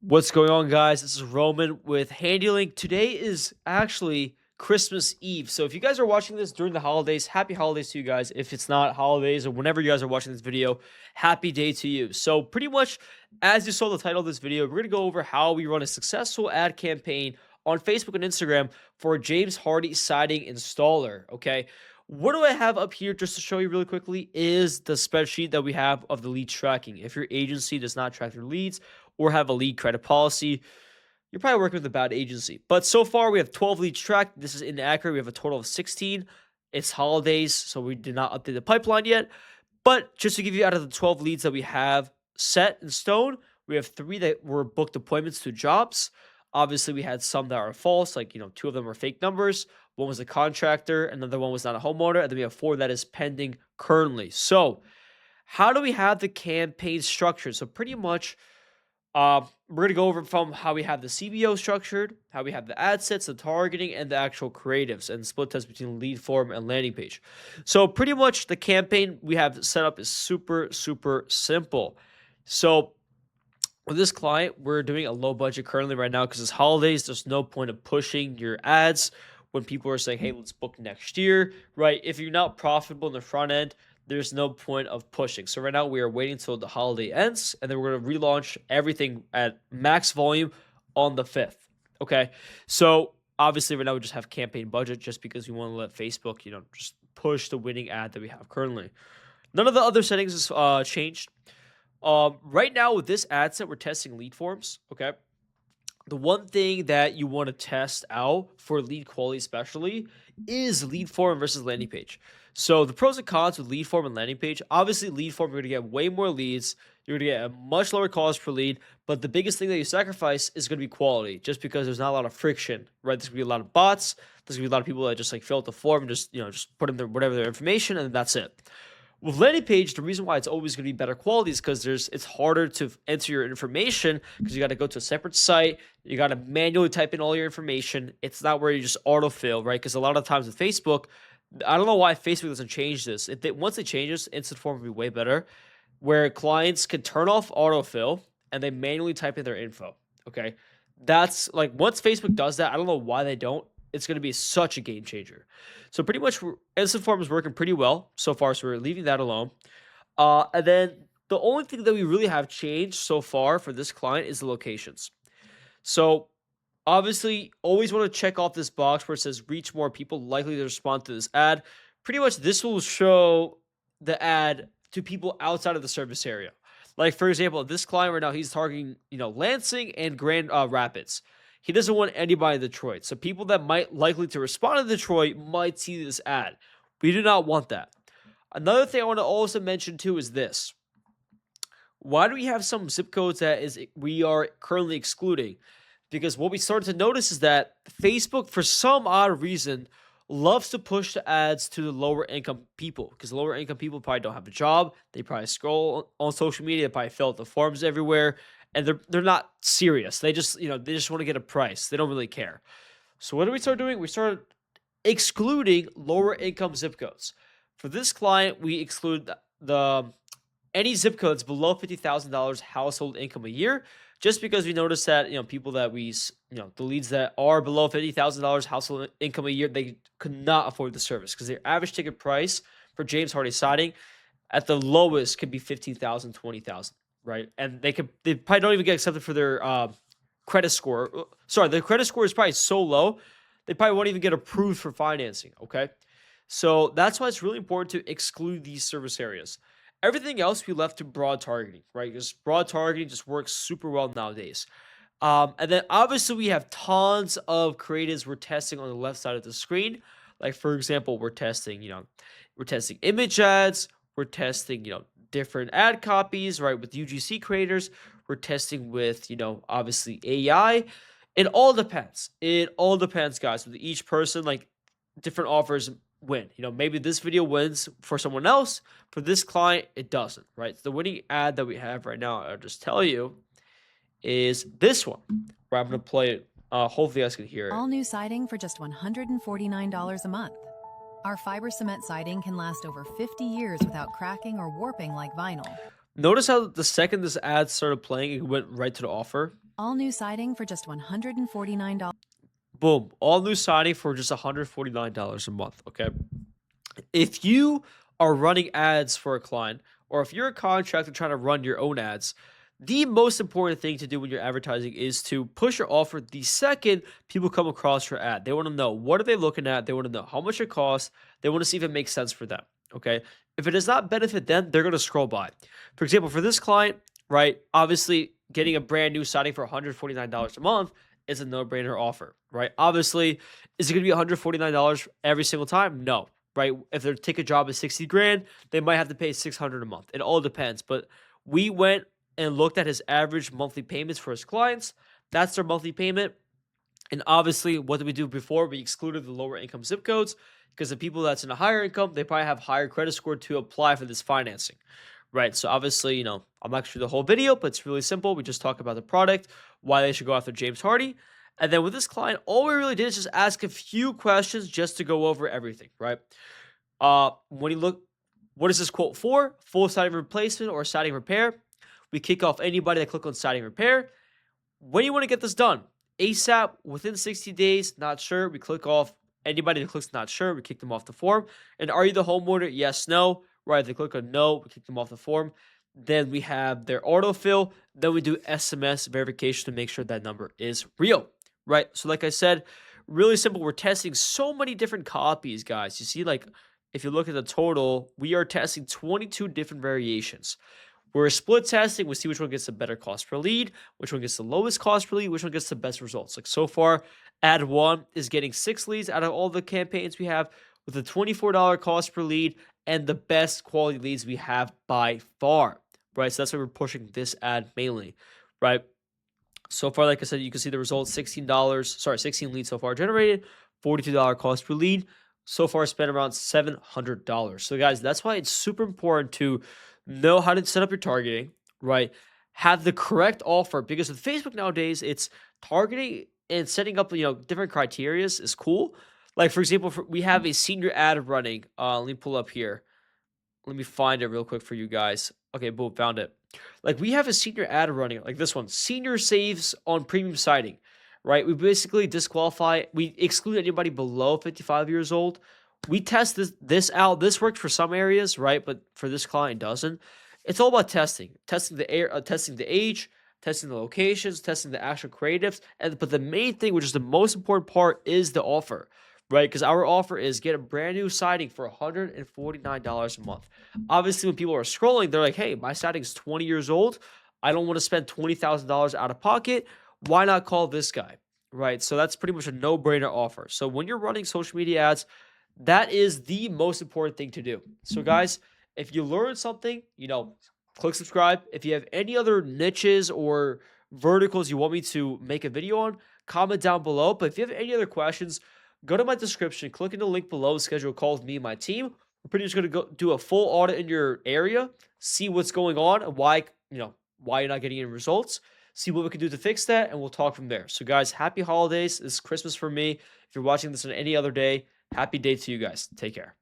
What's going on, guys? This is Roman with HandyLink. Today is actually Christmas Eve. So if you guys are watching this during the holidays, happy holidays to you guys. If it's not holidays or whenever you guys are watching this video, happy day to you. So pretty much, as you saw the title of this video, we're going to go over how we run a successful ad campaign on Facebook and Instagram for a James Hardie siding installer, okay? What do I have up here just to show you really quickly is the spreadsheet that we have of the lead tracking. If your agency does not track their leads or have a lead credit policy, you're probably working with a bad agency. But so far, we have 12 leads tracked. This is inaccurate. We have a total of 16. It's holidays, so we did not update the pipeline yet. But just to give you out of the 12 leads that we have set in stone, we have 3 that were booked appointments to jobs. Obviously, we had some that are false, like, 2 of them are fake numbers. One was a contractor, another one was not a homeowner, and then we have 4 that is pending currently. So, how do we have the campaign structured? So, pretty much, we're going to go over from how we have the CBO structured, how we have the ad sets, the targeting, and the actual creatives, and split test between lead form and landing page. So, pretty much the campaign we have set up is super, super simple. So, with this client, we're doing a low budget currently right now because it's holidays. There's no point of pushing your ads when people are saying, hey, let's book next year, right? If you're not profitable in the front end, there's no point of pushing. So right now we are waiting until the holiday ends, and then we're going to relaunch everything at max volume on the 5th, okay? So obviously right now we just have campaign budget just because we want to let Facebook, just push the winning ad that we have currently. None of the other settings is changed. Right now with this ad set, we're testing lead forms, okay? The one thing that you want to test out for lead quality especially is lead form versus landing page. So the pros and cons with lead form and landing page, obviously lead form, you're going to get way more leads. You're going to get a much lower cost per lead, but the biggest thing that you sacrifice is going to be quality just because there's not a lot of friction, right? There's going to be a lot of bots. There's going to be a lot of people that just fill out the form, just put in their information and that's it. With landing page, the reason why it's always going to be better quality is because it's harder to enter your information because you got to go to a separate site. You got to manually type in all your information. It's not where you just autofill, right? Because a lot of times with Facebook, I don't know why Facebook doesn't change this. Once it changes, instant form will be way better, where clients can turn off autofill and they manually type in their info. Okay, that's like once Facebook does that, I don't know why they don't. It's going to be such a game changer. So pretty much instant form is working pretty well so far, so we're leaving that alone. And then the only thing that we really have changed so far for this client is the locations. So obviously, always want to check off this box where it says reach more people likely to respond to this ad. Pretty much this will show the ad to people outside of the service area. Like for example, this client right now, he's targeting, Lansing and Grand Rapids. He doesn't want anybody in Detroit. So people that might likely to respond to Detroit might see this ad. We do not want that. Another thing I want to also mention too is this. Why do we have some zip codes we are currently excluding? Because what we started to notice is that Facebook, for some odd reason, loves to push the ads to the lower income people because lower income people probably don't have a job. They probably scroll on social media, they probably fill out the forms everywhere. And they're not serious. They just want to get a price. They don't really care. So what do we start doing? We started excluding lower income zip codes. For this client, we exclude any zip codes below $50,000 household income a year, just because we noticed that people that the leads that are below $50,000 household income a year, they could not afford the service because their average ticket price for James Hardie siding at the lowest could be $15,000, $20,000. Right, and they probably don't even get accepted for their credit score. Sorry, their credit score is probably so low, they probably won't even get approved for financing. Okay, so that's why it's really important to exclude these service areas. Everything else we left to broad targeting, right? Because broad targeting just works super well nowadays. And then obviously we have tons of creatives we're testing on the left side of the screen. Like for example, we're testing image ads, we're testing different ad copies, right? With UGC creators, we're testing with, obviously AI. It all depends. It all depends, guys. With each person, like different offers win. Maybe this video wins for someone else. For this client, it doesn't, right? The winning ad that we have right now, I'll just tell you, is this one, where I'm going to play it. Hopefully you guys can hear it. All new siding for just $149 a month. Our fiber cement siding can last over 50 years without cracking or warping like vinyl. Notice how the second this ad started playing, it went right to the offer. All new siding for just $149. Boom. All new signing for just $149 a month. Okay. If you are running ads for a client, or if you're a contractor trying to run your own ads, the most important thing to do when you're advertising is to push your offer the second people come across your ad. They want to know, what are they looking at? They want to know how much it costs. They want to see if it makes sense for them. Okay. If it does not benefit them, they're going to scroll by. For example, for this client, right? Obviously, getting a brand new siding for $149 a month is a no-brainer offer, right? Obviously, is it going to be $149 every single time? No, right? If their ticket job is 60 grand, they might have to pay 600 a month. It all depends. But we went and looked at his average monthly payments for his clients. That's their monthly payment. And obviously, what did we do before? We excluded the lower income zip codes because the people that's in a higher income, they probably have higher credit score to apply for this financing, right? So obviously, I'm not going to do the whole video, but it's really simple. We just talk about the product, why they should go after James Hardie. And then with this client, all we really did is just ask a few questions just to go over everything, right? When you look, what is this quote for? Full siding replacement or siding repair? We kick off anybody that click on siding repair. When you want to get this done? ASAP, within 60 days, not sure. We click off anybody that clicks not sure. We kick them off the form. And are you the homeowner? Yes, no. Right, if they click on no, we kick them off the form. Then we have their autofill. Then we do SMS verification to make sure that number is real, right? So like I said, really simple. We're testing so many different copies, guys. You see, like, if you look at the total, we are testing 22 different variations. We're split testing. We see which one gets the better cost per lead, which one gets the lowest cost per lead, which one gets the best results. Like so far, ad one is getting 6 leads out of all the campaigns we have with a $24 cost per lead and the best quality leads we have by far, right? So that's why we're pushing this ad mainly, right? So far, like I said, you can see the results, $16, 16 leads so far generated, $42 cost per lead. So far, spent around $700. So guys, that's why it's super important to know how to set up your targeting, right? Have the correct offer, because with Facebook nowadays, it's targeting and setting up, different criterias is cool. Like for example, we have a senior ad running. Let me pull up here. Let me find it real quick for you guys. Okay, boom, found it. Like we have a senior ad running, like this one, senior saves on premium siding, right? We basically disqualify, we exclude anybody below 55 years old. We test this out. This works for some areas, right? But for this client, it doesn't. It's all about testing testing the age, testing the locations, testing the actual creatives, but the main thing, which is the most important part, is the offer, right? Because our offer is get a brand new siding for $149 a month. Obviously, when people are scrolling, they're like, "Hey, my siding is 20 years old. I don't want to spend $20,000 out of pocket. Why not call this guy?" Right? So that's pretty much a no-brainer offer. So when you're running social media ads, that is the most important thing to do. So guys, if you learned something, click subscribe. If you have any other niches or verticals you want me to make a video on, comment down below. But if you have any other questions, go to my description, click in the link below, schedule a call with me and my team. We're pretty much going to go do a full audit in your area, see what's going on and why you're not getting any results, see what we can do to fix that, and we'll talk from there. So guys, happy holidays. This is Christmas for me. If you're watching this on any other day, happy day to you guys. Take care.